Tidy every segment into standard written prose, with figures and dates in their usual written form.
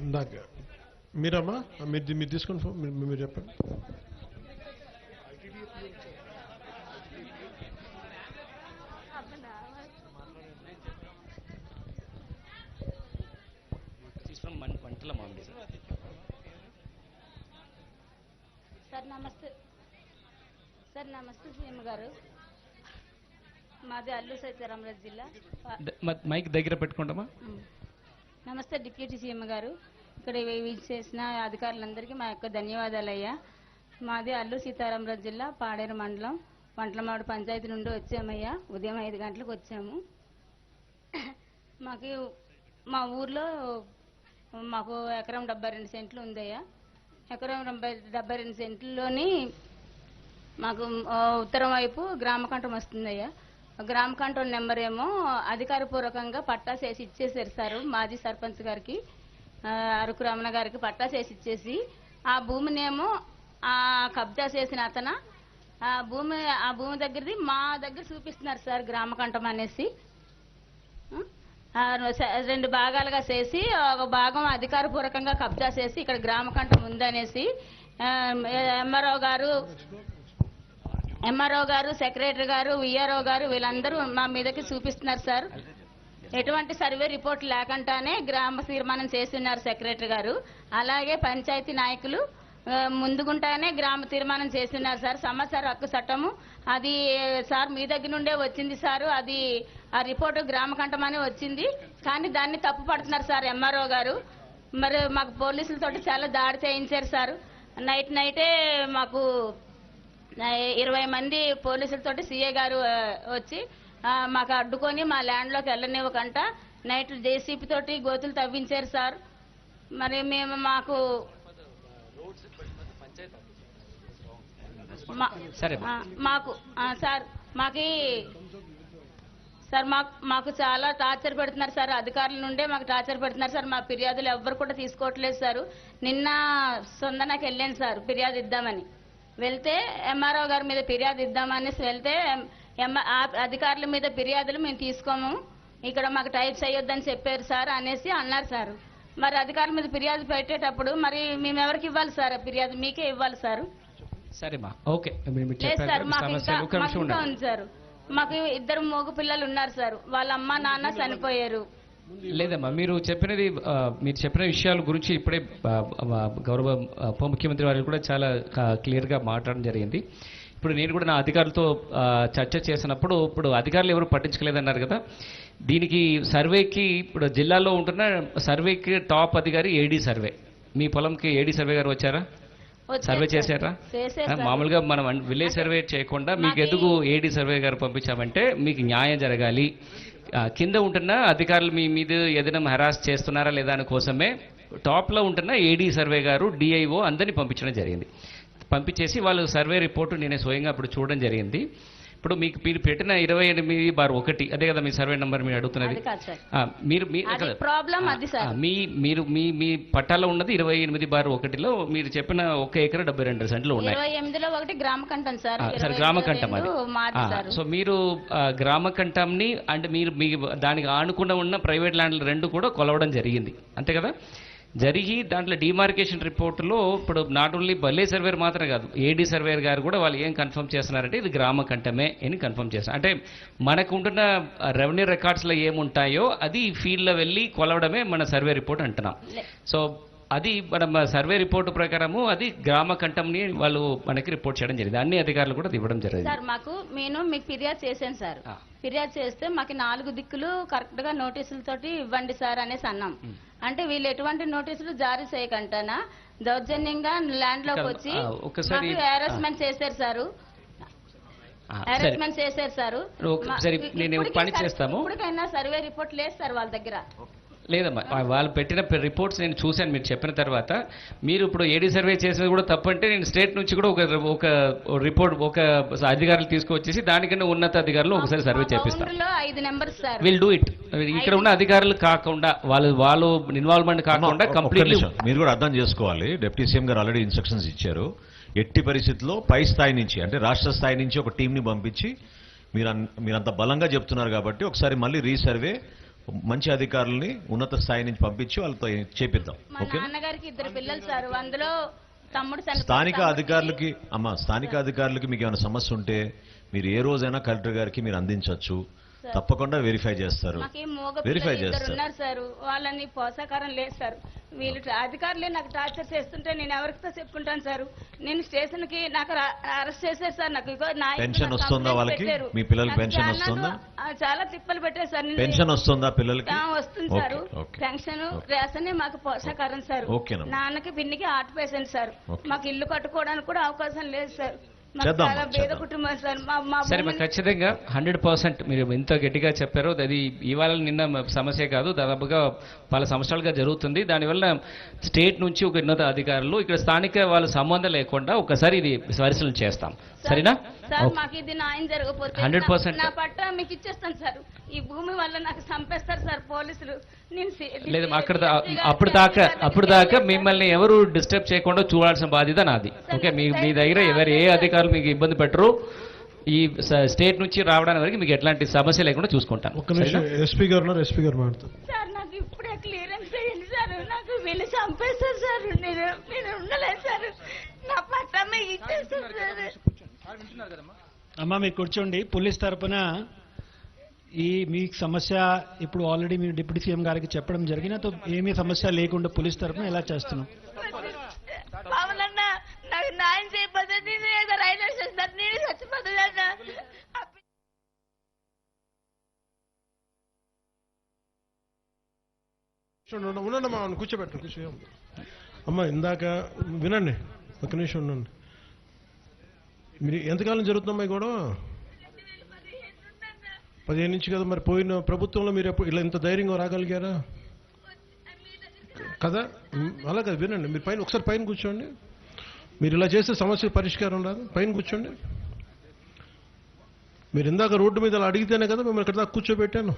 ఇందాక మీరమ్మా మీరు తీసుకుని మీరు చెప్పండి. సార్ నమస్తే సీఎం గారు. మాది అల్లూరు సీతారామరాజు జిల్లా. మైక్ దగ్గర పెట్టుకుంటామా. నమస్తే డిప్యూటీ సీఎం గారు. ఇక్కడ చేసిన అధికారులందరికీ మా యొక్క ధన్యవాదాలయ్యా. మాది అల్లూరు సీతారామరాజు జిల్లా పాడేరు మండలం వంటలమాడు పంచాయతీ నుండి వచ్చామయ్యా. ఉదయం 5 గంటలకు వచ్చాము. మా ఊర్లో మాకు ఎకరం 72 సెంట్లు ఉందయ్యా. ఎకరం 72 సెంట్లలోని మాకు ఉత్తరం వైపు గ్రామకంఠం వస్తుందయ్యా. గ్రామకంఠం నెంబర్ ఏమో అధికారపూర్వకంగా పట్టాస్ వేసి ఇచ్చేసారు సార్. మాజీ సర్పంచ్ గారికి అరకు రమణ గారికి పట్టాస్ వేసి ఇచ్చేసి ఆ భూమినేమో కబ్జా చేసిన అతను ఆ భూమి దగ్గరది మా దగ్గర చూపిస్తున్నారు సార్ గ్రామకంఠం అనేసి. 2 భాగాలుగా చేసి ఒక భాగం అధికారపూర్వకంగా కబ్జా చేసి ఇక్కడ గ్రామకంఠం ఉందనేసి ఎంఆర్ఓ గారు సెక్రటరీ గారు విఆర్ఓ గారు వీళ్ళందరూ మా మీదకి చూపిస్తున్నారు సార్. ఎటువంటి సర్వే రిపోర్ట్ లేకుండానే గ్రామ తీర్మానం చేస్తున్నారు సెక్రటరీ గారు. అలాగే పంచాయతీ నాయకులు ముందుగుంటానే గ్రామ తీర్మానం చేస్తున్నారు సార్. సమాచార హక్కు చట్టము అది సార్ మీ దగ్గర నుండే వచ్చింది సార్. అది ఆ రిపోర్టు గ్రామకంఠం అని వచ్చింది, కానీ దాన్ని తప్పు పడుతున్నారు సార్ ఎంఆర్ఓ గారు. మరి మాకు పోలీసులతోటి చాలా దాడి చేయించారు సార్. నైటే మాకు 20 మంది పోలీసులతోటి సీఏ గారు వచ్చి మాకు అడ్డుకొని మా ల్యాండ్లోకి వెళ్ళనివ్వకంట నైట్ జేసీపీ తోటి గోతులు తవ్వించారు సార్. మరి మేము మాకు మాకు చాలా టార్చర్ పెడుతున్నారు సార్. అధికారుల నుండే మాకు టార్చర్ పెడుతున్నారు సార్. మా ఫిర్యాదులు ఎవ్వరు కూడా తీసుకోవట్లేదు సార్. నిన్న సొందనకి వెళ్ళాను సార్ ఫిర్యాదు ఇద్దామని. వెళ్తే ఎంఆర్ఓ గారి మీద ఫిర్యాదు ఇద్దామనేసి వెళ్తే అధికారుల మీద ఫిర్యాదులు మేము తీసుకోము, ఇక్కడ మాకు టైప్ చేయొద్దని చెప్పారు సార్ అనేసి అన్నారు సార్. మరి అధికారుల మీద ఫిర్యాదు పెట్టేటప్పుడు మరి మేము ఎవరికి ఇవ్వాలి సార్ ఫిర్యాదు? మీకే ఇవ్వాలి సార్. సరేమా, ఓకే. లేదు సార్, మాకు ఇంకా ఉంది సార్. మాకు 2 మగ పిల్లలు ఉన్నారు సార్. వాళ్ళ అమ్మ నాన్న చనిపోయారు. లేదమ్మా, మీరు చెప్పిన విషయాల గురించి ఇప్పుడే గౌరవ ఉప ముఖ్యమంత్రి వారు కూడా చాలా క్లియర్గా మాట్లాడడం జరిగింది. ఇప్పుడు నేను కూడా నా అధికారులతో చర్చ చేసినప్పుడు ఇప్పుడు అధికారులు ఎవరు పట్టించుకోలేదన్నారు కదా. దీనికి సర్వేకి ఇప్పుడు జిల్లాలో ఉంటున్న సర్వేకి టాప్ అధికారి ఏడీ సర్వే. మీ పొలంకి ఏడీ సర్వే గారు వచ్చారా? సర్వే చేశారా? మామూలుగా మనం విలేజ్ సర్వే చేయకుండా మీకు ఎందుకు ఏడీ సర్వే గారు పంపించామంటే మీకు న్యాయం జరగాలి, కింద ఉంటున్న అధికారులు మీ మీద ఏదైనా హెరాస్ చేస్తున్నారా లేదా అని కోసమే టాప్లో ఉంటున్న ఏడీ సర్వే గారు డిఐఓ అందరినీ పంపించడం జరిగింది. పంపించేసి వాళ్ళు సర్వే రిపోర్టు నేనే స్వయంగా అప్పుడు చూడడం జరిగింది. ఇప్పుడు మీకు మీరు పెట్టిన 28/1 అదే కదా మీ సర్వే నెంబర్ మీరు అడుగుతున్నది. మీరు మీ పట్టాలో ఉన్నది 28/1లో మీరు చెప్పిన 1 ఎకరా 72 సెంట్లు ఉన్నాయి. సరే, గ్రామకంఠం అది. సో మీరు గ్రామకంఠంని అంటే మీరు మీ దానికి ఆనుకుండా ఉన్న ప్రైవేట్ ల్యాండ్లు 2 కూడా కొలవడం జరిగింది, అంతే కదా? జరిగి దాంట్లో డిమార్కేషన్ రిపోర్టులో ఇప్పుడు నాట్ ఓన్లీ బల్లే సర్వేర్ మాత్రమే కాదు, ఏడీ సర్వేర్ గారు కూడా వాళ్ళు ఏం కన్ఫర్మ్ చేస్తున్నారంటే ఇది గ్రామకంఠమే అని కన్ఫర్మ్ చేస్తారు. అంటే మనకు ఉంటున్న రెవెన్యూ రికార్డ్స్లో ఏముంటాయో అది ఫీల్డ్లో వెళ్ళి కొలవడమే మన సర్వే రిపోర్ట్ అంటున్నాం. సో అది మన సర్వే రిపోర్టు ప్రకారము అది గ్రామకంఠంని వాళ్ళు మనకి రిపోర్ట్ చేయడం జరిగింది. అన్ని అధికారులు కూడా ఇవ్వడం జరిగింది సార్. మీకు ఫిర్యాదు చేశాను సార్. ఫిర్యాదు చేస్తే మాకు 4 దిక్కులు కరెక్ట్ గా నోటీసులతోటి ఇవ్వండి సార్ అనేసి అన్నాం. అంటే వీళ్ళు ఎటువంటి నోటీసులు జారీ చేయకంటానా దౌర్జన్యంగా ల్యాండ్ లోకి వచ్చి హెరాస్మెంట్ చేశారు సార్. హెరాస్మెంట్ చేశారు సార్. ఇప్పటికైనా సర్వే రిపోర్ట్ లేదు సార్ వాళ్ళ దగ్గర. లేదమ్మా, వాళ్ళు పెట్టిన రిపోర్ట్స్ నేను చూశాను మీరు చెప్పిన తర్వాత. మీరు ఇప్పుడు ఏడీ సర్వే చేసేది కూడా తప్పంటే నేను స్టేట్ నుంచి కూడా ఒక రిపోర్ట్ ఒక అధికారులు తీసుకొచ్చేసి దానికన్నా ఉన్నత అధికారులు ఒకసారి సర్వే చేపిస్తాను. Will do it. ఇక్కడ ఉన్న అధికారులు కాకుండా వాళ్ళు ఇన్వాల్వ్మెంట్ కాకుండా కంప్లీట్లీ మీరు కూడా అర్థం చేసుకోవాలి. డిప్యూటీ సీఎం గారు ఆల్రెడీ ఇన్స్ట్రక్షన్స్ ఇచ్చారు. ఎట్టి పరిస్థితుల్లో పై స్థాయి నుంచి అంటే రాష్ట్ర స్థాయి నుంచి ఒక టీంని పంపించి మీరంత బలంగా చెప్తున్నారు కాబట్టి ఒకసారి మళ్ళీ రీసర్వే మంచి అధికారుల్ని ఉన్నత స్థాయి నుంచి పంపించి వాళ్ళతో చేపిద్దాం. మా ఓకే. నాన్నగారికి 2 పిల్లలు సార్, అందులో తమ్ముడు చనిపోయి స్థానిక తమ్ముడికి- అధికారులకి స్థానిక అధికారులకి మీకు ఏమైనా సమస్య ఉంటే మీరు ఏ రోజైనా కలెక్టర్ గారికి మీరు అందించవచ్చు. తప్పకుండా వెరిఫై చేస్తారు. మాకు మూగ వెరిఫై పిల్లలు 2 చేస్తారు. ఉన్నారు సార్, వాళ్ళని పోషాకారం లేదు సార్. వీళ్ళు అధికారులే నాకు టార్చర్ చేస్తుంటే నేను ఎవరితో చెప్పుకుంటాను సార్. నేను స్టేషన్ కి నాకు అరెస్ట్ చేశారు సార్. నాకు ఇగో నా ఇంట్లో పెన్షన్ నాకు వస్తుందా కంప్లైంట్ వాళ్ళకి? పెట్టారు. మీ పిల్లలకి నాకు పెన్షన్ చాలా వస్తుందా? చాలా తిప్పలు పెట్టారు సార్. నేను- పెన్షన్ వస్తుందా పిల్లలకి? వస్తుంది sir. Okay, okay. Pension okay. Ration మాకు పోషాకారం సార్. ఓకేనమ్మా. నాన్నకి పిన్నికి హార్ట్ పేషెంట్ సార్. ఓకే. మాకు ఇల్లు కట్టుకోవడానికి కూడా అవకాశం లేదు సార్. మాకు చేద్దాం, చాలా పేద చేద్దాం. కుటుంబం సార్. మా సరే భూమిని- ఖచ్చితంగా 100% మీరు ఎంత గట్టిగా చెప్పారో అది ఇవాళ నిన్న సమస్య కాదు, దాదాపుగా పలు సంవత్సరాలుగా జరుగుతుంది. దానివల్ల స్టేట్ నుంచి ఒక ఉన్నత అధికారులు ఇక్కడ స్థానిక వాళ్ళ సంబంధం లేకుండా ఒకసారి ఇది పరిశీలన చేస్తాం. సరేనా? Sir okay. మాకు ఇది న్యాయం జరగకపోతే 100% నా పట్ట మీకు ఇచ్చేస్తాను సార్. ఈ భూమి వల్ల నాకు చంపేస్తారు సార్ పోలీసులు. నేను లేదు అప్పుడు దాకా మిమ్మల్ని ఎవరు డిస్టర్బ్ చేయకుండా చూడాల్సిన బాధ్యత నాది. ఓకే, మీ దగ్గర ఎవరు ఏ అధికారులు మీకు ఇబ్బంది పెట్టరు. ఈ స్టేట్ నుంచి రావడానికి వరకు మీకు ఎట్లాంటి సమస్య లేకుండా చూసుకుంటాను. ఒక్క నిమిషం, ఎస్పీ గారు ఉన్నారు, ఎస్పీ గారు మాట్లాడతారు. సార్ నాకు ఇప్పుడే క్లియరెన్స్ అయ్యింది సార్. నాకు వీళ్ళు చంపేస్తారు సార్. నేను ఉండలేదు సార్. నా పట్ట మీకు ఇచ్చేస్తారు సార్. అమ్మా మీరు కూర్చోండి. పోలీస్ తరపున మీకు సమస్య ఇప్పుడు ఆల్రెడీ మీరు డిప్యూటీ సీఎం గారికి చెప్పడం జరిగినతో ఏమీ సమస్య లేకుండా పోలీస్ తరపున ఎలా చేస్తున్నాం. పవనన్న నాకు న్యాయం చేయకపోతే నేను ఏదో రైల్వే స్టేషన్ నేను చచ్చిపోతుందన్న. ఉండండి అమ్మా, కూర్చోబెట్టండి, కూర్చో అమ్మా. ఇందాక వినండి, ఒక్క నిమిషం ఉండండి. మీరు ఎంతకాలం జరుగుతుందమ్మా ఈ గొడవ? 15 నుంచి కదా. మరి పోయిన ప్రభుత్వంలో మీరు ఎప్పుడు ఇలా ఇంత ధైర్యంగా రాగలిగారా కదా? అలా కదా, వినండి. మీరు ఒకసారి పైన కూర్చోండి. మీరు ఇలా చేస్తే సమస్య పరిష్కారం రాదు. పైన కూర్చోండి. మీరు ఇందాక రోడ్డు మీద అలా అడిగితేనే కదా మిమ్మల్ని ఇక్కడ దాకా కూర్చోబెట్టాను.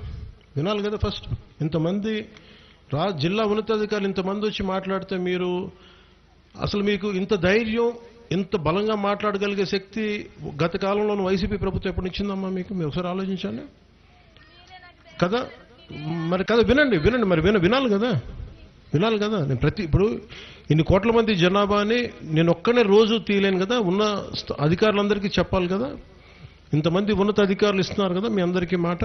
వినాలి కదా ఫస్ట్. ఇంతమంది జిల్లా ఉన్నతాధికారులు ఇంతమంది వచ్చి మాట్లాడితే మీరు అసలు మీకు ఇంత ధైర్యం, ఇంత బలంగా మాట్లాడగలిగే శక్తి గత కాలంలోని వైసీపీ ప్రభుత్వం ఎప్పుడు ఇచ్చిందమ్మా మీకు? మీరు ఒకసారి ఆలోచించండి కదా. మరి కదా, వినండి మరి వినాలి కదా. నేను ఇప్పుడు ఇన్ని కోట్ల మంది జనాభాని నేను ఒక్కనే రోజు తీయలేను కదా. ఉన్న అధికారులందరికీ చెప్పాలి కదా. ఇంతమంది ఉన్నత అధికారులు ఇస్తున్నారు కదా మీ అందరికీ మాట.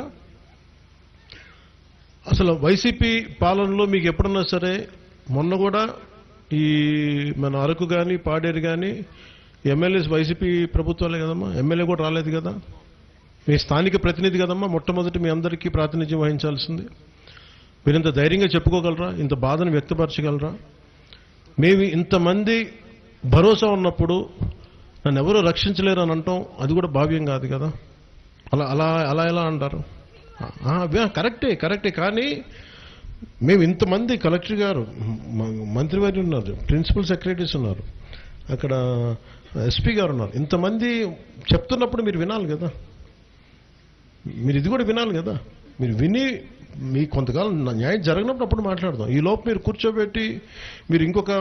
అసలు వైసీపీ పాలనలో మీకు ఎప్పుడన్నా సరే, మొన్న కూడా ఈ మన అరకు కానీ పాడేరు కానీ ఎమ్మెల్యేస్ వైసీపీ ప్రభుత్వాలే కదమ్మా. ఎమ్మెల్యే కూడా రాలేదు కదా. మీ స్థానిక ప్రతినిధి కదమ్మా మొట్టమొదటి మీ అందరికీ ప్రాతినిధ్యం వహించాల్సింది. మీరు ఇంత ధైర్యంగా చెప్పుకోగలరా? ఇంత బాధను వ్యక్తపరచగలరా? మేము ఇంతమంది భరోసా ఉన్నప్పుడు నన్ను ఎవరూ రక్షించలేరు అని అంటాం, అది కూడా భావ్యం కాదు కదా. అలా అలా అలా ఎలా అంటారు? కరెక్టే. కానీ మేము ఇంతమంది, కలెక్టర్ గారు, మంత్రివర్యులు ఉన్నారు, ప్రిన్సిపల్ సెక్రటరీస్ ఉన్నారు, అక్కడ ఎస్పీ గారు ఉన్నారు, ఇంతమంది చెప్తున్నప్పుడు మీరు వినాలి కదా. మీరు ఇది కూడా వినాలి కదా. మీరు విని మీకు కొంతకాలం న్యాయం జరగనప్పుడు అప్పుడు మాట్లాడదాం. ఈ లోపు మీరు కూర్చోబెట్టి మీరు ఇంకొక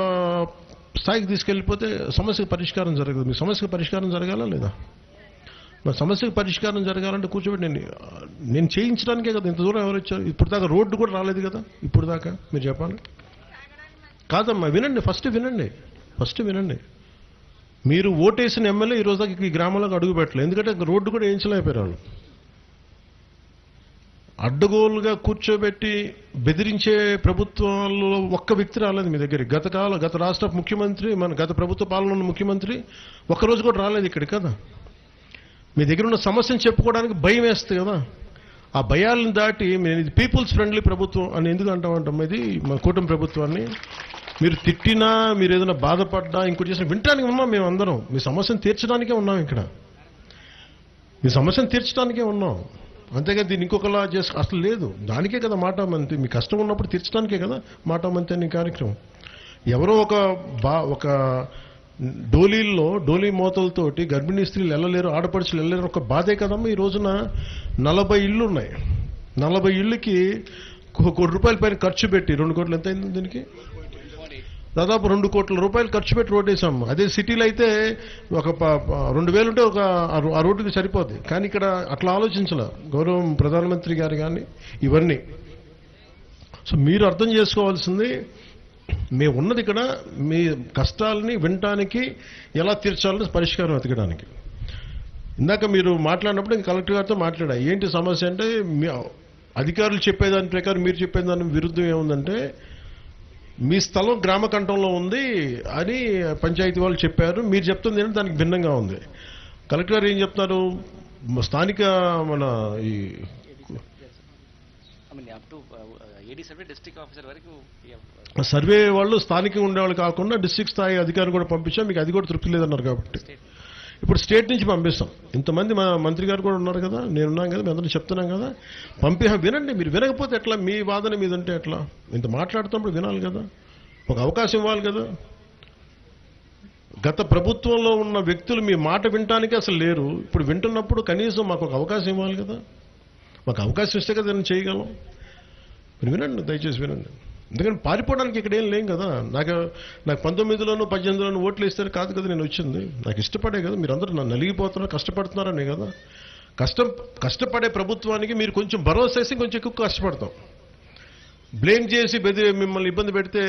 స్థాయికి తీసుకెళ్ళిపోతే సమస్యకు పరిష్కారం జరగదు. మీ సమస్యకు పరిష్కారం జరగాలా లేదా? మరి సమస్యకు పరిష్కారం జరగాలంటే కూర్చోబెట్టి నేను చేయించడానికే కదా ఇంత దూరం ఎవరు వచ్చారు? ఇప్పుడు దాకా రోడ్డు కూడా రాలేదు కదా. ఇప్పుడు దాకా మీరు చెప్పాలి కాదమ్మా. ఫస్ట్ వినండి. మీరు ఓటేసిన ఎమ్మెల్యే ఈ రోజు దాకా ఈ గ్రామంలోకి అడుగు పెట్టలేదు. ఎందుకంటే రోడ్డు కూడా వేయించలేకపోయారు వాళ్ళు. అడ్డగోలుగా కూర్చోబెట్టి బెదిరించే ప్రభుత్వాల్లో ఒక్క వ్యక్తి రాలేదు మీ దగ్గర. గత రాష్ట్ర ముఖ్యమంత్రి, గత ప్రభుత్వ పాలన ఉన్న ముఖ్యమంత్రి ఒక్కరోజు కూడా రాలేదు ఇక్కడ కదా. మీ దగ్గర ఉన్న సమస్యను చెప్పుకోవడానికి భయం వేస్తుంది కదా. ఆ భయాలను దాటి ఇది పీపుల్స్ ఫ్రెండ్లీ ప్రభుత్వం అని ఎందుకు అంటామంటాం? ఇది మన కూటమి ప్రభుత్వాన్ని మీరు తిట్టినా, మీరు ఏదైనా బాధపడ్డా, ఇంకోటి చేసినా వినటానికి ఉన్నాం మేము అందరం. మీ సమస్యను తీర్చడానికే ఉన్నాం ఇక్కడ. మీ సమస్యను తీర్చడానికే ఉన్నాం. అంతేగా దీన్ని ఇంకొకలా అసలు లేదు. దానికే కదా మాటామంతి. మీ కష్టం ఉన్నప్పుడు తీర్చడానికే కదా మాటామంతి అనే కార్యక్రమం. ఎవరో ఒక డోలీ మోతలతోటి గర్భిణీ స్త్రీలు వెళ్ళలేరు, ఆడపడుచులు వెళ్ళలేరు, ఒక బాధే కదమ్మా. ఈ రోజున 40 ఇళ్ళు ఉన్నాయి. 40 ఇళ్ళకి ₹1 కోటి పైన ఖర్చు పెట్టి, 2 కోట్లు ఎంత అయింది దీనికి? దాదాపు ₹2 కోట్ల ఖర్చు పెట్టి రోడ్ వేసాం. అదే సిటీలో అయితే ఒక 2,000 ఉంటే ఆ రోడ్డుకి సరిపోద్ది. కానీ ఇక్కడ అట్లా ఆలోచించాల గౌరవం ప్రధానమంత్రి గారు కానీ ఇవన్నీ. సో మీరు అర్థం చేసుకోవాల్సింది, మేము ఉన్నది ఇక్కడ మీ కష్టాలని వినటానికి, ఎలా తీర్చాలని పరిష్కారం వెతకడానికి. ఇందాక మీరు మాట్లాడినప్పుడు ఇంక కలెక్టర్ గారితో మాట్లాడా, ఏంటి సమస్య అంటే మీ అధికారులు చెప్పేదాని ప్రకారం మీరు చెప్పేదాని విరుద్ధం ఏముందంటే, మీ స్థలం గ్రామ కంఠంలో ఉంది అని పంచాయతీ వాళ్ళు చెప్పారు, మీరు చెప్తుంది ఏంటంటే దానికి భిన్నంగా ఉంది. కలెక్టర్ గారు ఏం చెప్తున్నారు, స్థానిక మన ఈ సర్వే వాళ్ళు స్థానికంగా ఉండేవాళ్ళు కాకుండా డిస్ట్రిక్ట్ స్థాయి అధికారులు కూడా పంపించాం, మీకు అది కూడా తృప్తి లేదన్నారు. కాబట్టి ఇప్పుడు స్టేట్ నుంచి పంపిస్తాం. ఇంతమంది మా మంత్రి గారు కూడా ఉన్నారు కదా, నేనున్నాను కదా, మేము అందరం చెప్తున్నాం కదా, వినండి. మీరు వినకపోతే ఎట్లా, మీ వాదన మీద ఉంటే ఎట్లా? ఇంత మాట్లాడుతున్నప్పుడు వినాలి కదా, ఒక అవకాశం ఇవ్వాలి కదా. గత ప్రభుత్వంలో ఉన్న వ్యక్తులు మీ మాట వినటానికి అసలు లేరు, ఇప్పుడు వింటున్నప్పుడు కనీసం మాకు ఒక అవకాశం ఇవ్వాలి కదా. మాకు అవకాశం ఇస్తే కదా నేను చేయగలం. మీరు వినండి, దయచేసి వినండి. ఎందుకంటే పారిపోవడానికి ఇక్కడ ఏం లేం కదా. నాకు 19లోనూ 18లోనూ ఓట్లు ఇస్తే కాదు కదా నేను వచ్చింది, నాకు ఇష్టపడే కదా. మీరు అందరూ నన్ను నలిగిపోతున్నారు, కష్టపడుతున్నారనే కదా. కష్టపడే ప్రభుత్వానికి మీరు కొంచెం భరోసా వేసి కొంచెం ఎక్కువ కష్టపడతాం. బ్లేమ్ చేసి మిమ్మల్ని ఇబ్బంది పెడితే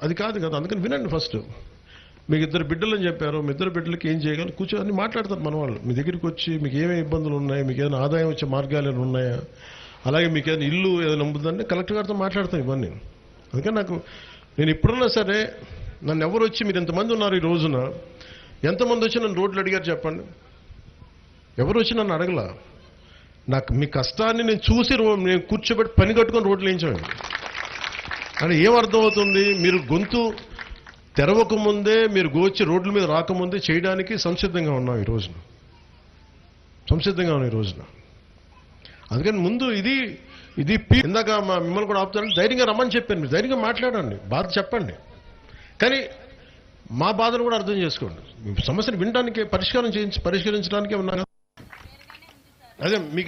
అది కాదు కదా. అందుకని వినండి. ఫస్ట్ మీకు 2 బిడ్డలని చెప్పారు, మీ 2 బిడ్డలకి ఏం చేయగలరు కూర్చొని మాట్లాడతారు మన వాళ్ళు. మీ దగ్గరికి వచ్చి మీకు ఏమేమి ఇబ్బందులు ఉన్నాయి, మీకు ఏదైనా ఆదాయం వచ్చే మార్గాలు ఏమైనా ఉన్నాయా, అలాగే మీకు ఏదైనా ఇల్లు ఏదైనా ఉంటుందంటే కలెక్టర్ గారితో మాట్లాడతాం ఇవన్నీ. అందుకని నేను ఇప్పుడున్నా సరే నన్ను ఎవరు వచ్చి మీరు ఎంతమంది ఉన్నారు ఈ రోజున, ఎంతమంది వచ్చి నన్ను రోడ్లు అడిగారు చెప్పండి? ఎవరు వచ్చి నన్ను అడగలా. నాకు మీ కష్టాన్ని నేను చూసి నేను కూర్చోబెట్టి పని కట్టుకొని రోడ్లు వేయించాను అంటే ఏం అర్థమవుతుంది? మీరు గొంతు తెరవకముందే, మీరు గోచి రోడ్ల మీద రాకముందే చేయడానికి సంసిద్ధంగా ఉన్నాం ఈ రోజున, ఈ రోజున. అందుకని ముందు ఇది ఇందాక మిమ్మల్ని కూడా ఆపుతారంటే ధైర్యంగా రమ్మని చెప్పాను. మీరు ధైర్యంగా మాట్లాడండి, బాధ చెప్పండి, కానీ మా బాధను కూడా అర్థం చేసుకోండి. సమస్యను వినడానికి, పరిష్కరించడానికే ఉన్నా. అదే మీకు